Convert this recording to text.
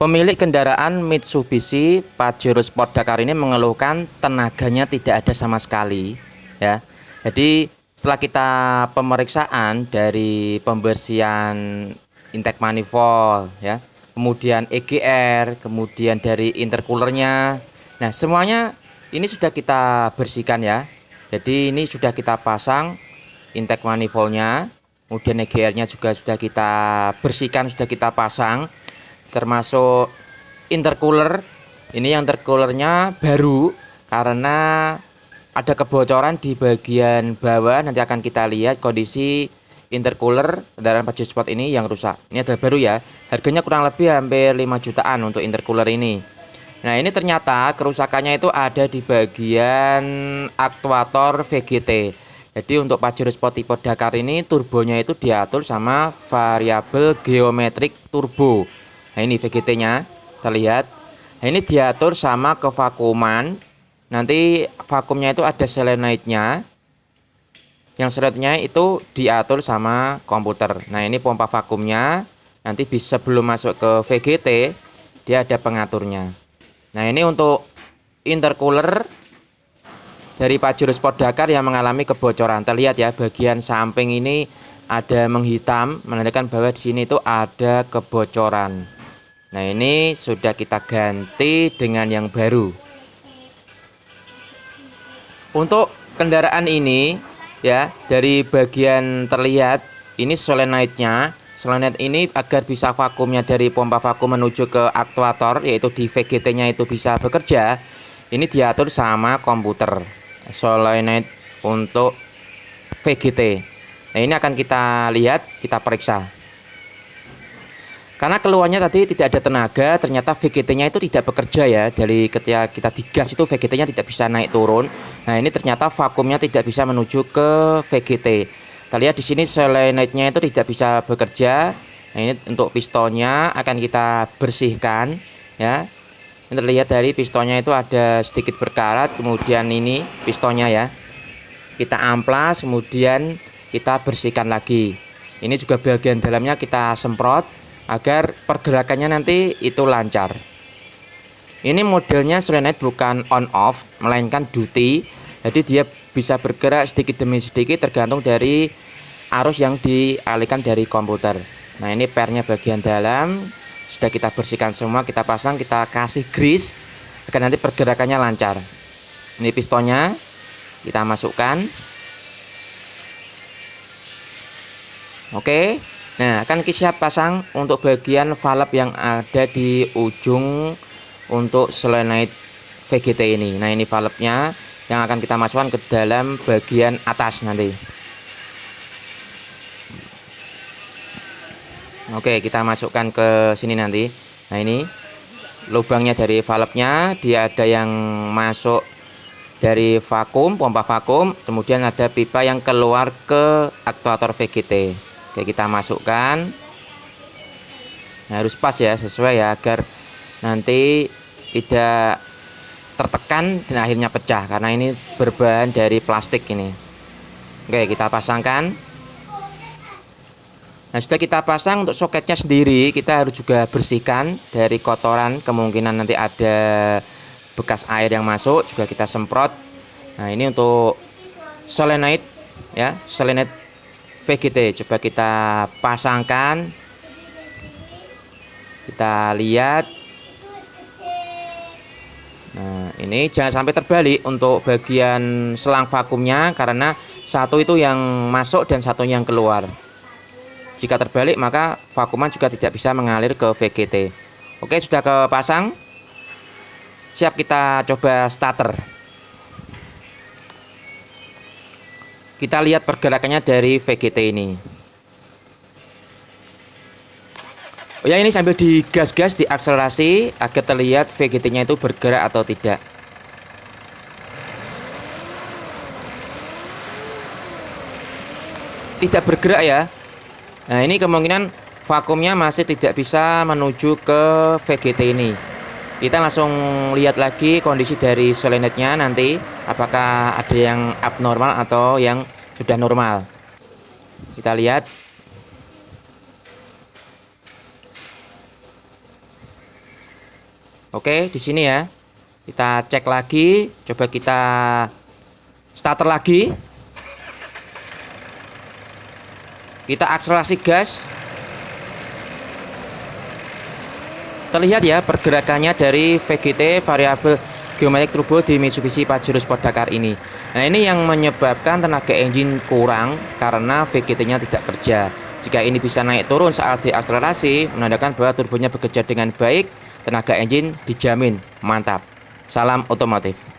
Pemilik kendaraan Mitsubishi Pajero Sport Dakar ini mengeluhkan tenaganya tidak ada sama sekali, ya. Jadi setelah kita pemeriksaan dari pembersihan intake manifold, ya, kemudian EGR, kemudian dari intercoolernya, nah semuanya ini sudah kita bersihkan ya. Jadi ini sudah kita pasang intake manifoldnya, kemudian EGR-nya juga sudah kita bersihkan, sudah kita pasang. Termasuk intercooler, ini yang intercoolernya baru karena ada kebocoran di bagian bawah. Nanti akan kita lihat kondisi intercooler kendaraan Pajero Sport ini yang rusak. Ini adalah baru ya, harganya kurang lebih hampir 5 jutaan untuk intercooler ini. Nah ini ternyata kerusakannya itu ada di bagian aktuator VGT. Jadi untuk Pajero Sport tipe Dakar ini turbonya itu diatur sama variabel geometrik turbo. Nah ini VGT-nya terlihat. Nah ini diatur sama kevakuman. Nanti vakumnya itu ada solenoid-nya. Yang solenoid-nya itu diatur sama komputer. Nah ini pompa vakumnya. Nanti bisa sebelum masuk ke VGT dia ada pengaturnya. Nah ini untuk intercooler dari Pajero Sport Dakar yang mengalami kebocoran. Terlihat ya bagian samping ini ada menghitam, menandakan bahwa di sini itu ada kebocoran. Nah ini sudah kita ganti dengan yang baru. Untuk kendaraan ini ya, dari bagian terlihat ini solenoidnya. Solenoid ini agar bisa vakumnya dari pompa vakum menuju ke aktuator, yaitu di VGT-nya itu bisa bekerja. Ini diatur sama komputer. Solenoid untuk VGT. Nah ini akan kita lihat, kita periksa. Karena keluarnya tadi tidak ada tenaga, ternyata VGT-nya itu tidak bekerja ya. Dari ketika kita digas itu VGT-nya tidak bisa naik turun. Nah ini ternyata vakumnya tidak bisa menuju ke VGT. Kita lihat di sini solenoid-nya itu tidak bisa bekerja. Nah ini untuk pistonnya akan kita bersihkan ya. Ini terlihat dari pistonnya itu ada sedikit berkarat. Kemudian ini pistonnya ya, kita amplas, kemudian kita bersihkan lagi. Ini juga bagian dalamnya kita semprot agar pergerakannya nanti itu lancar. Ini modelnya solenoid bukan on off, melainkan duty. Jadi dia bisa bergerak sedikit demi sedikit tergantung dari arus yang dialihkan dari komputer. Nah ini pernya bagian dalam sudah kita bersihkan semua, kita pasang, kita kasih grease agar nanti pergerakannya lancar. Ini pistonnya kita masukkan. Oke. Nah, akan kita pasang untuk bagian valve yang ada di ujung untuk solenoid VGT ini. Nah, ini valve-nya yang akan kita masukkan ke dalam bagian atas nanti. Oke, kita masukkan ke sini nanti. Nah, ini lubangnya dari valve-nya, dia ada yang masuk dari vakum, pompa vakum, kemudian ada pipa yang keluar ke aktuator VGT. Oke, kita masukkan. Nah, harus pas ya, sesuai ya, agar nanti tidak tertekan dan akhirnya pecah karena ini berbahan dari plastik ini. Oke, kita pasangkan. Nah, sudah kita pasang, untuk soketnya sendiri kita harus juga bersihkan dari kotoran, kemungkinan nanti ada bekas air yang masuk, juga kita semprot. Nah, ini untuk solenoid ya, solenoid VGT. Coba kita pasangkan, kita lihat. Nah ini jangan sampai terbalik untuk bagian selang vakumnya, karena satu itu yang masuk dan satu yang keluar. Jika terbalik maka vakuman juga tidak bisa mengalir ke VGT. Oke, sudah kepasang, siap kita coba starter. Kita lihat pergerakannya dari VGT ini. Oh ya, ini sambil digas-gas, diakselerasi agar terlihat VGT-nya itu bergerak atau tidak. Tidak bergerak ya. Nah ini kemungkinan vakumnya masih tidak bisa menuju ke VGT ini. Kita langsung lihat lagi kondisi dari solenoidnya nanti, apakah ada yang abnormal atau yang sudah normal. Kita lihat. Oke, di sini ya. Kita cek lagi, coba kita starter lagi. Kita akselerasi gas. Terlihat ya pergerakannya dari VGT variabel geometrik turbo di Mitsubishi Pajero Sport Dakar ini. Nah, ini yang menyebabkan tenaga engine kurang karena VGT-nya tidak kerja. Jika ini bisa naik turun saat diakselerasi, menandakan bahwa turbonya bekerja dengan baik, tenaga engine dijamin mantap. Salam otomotif.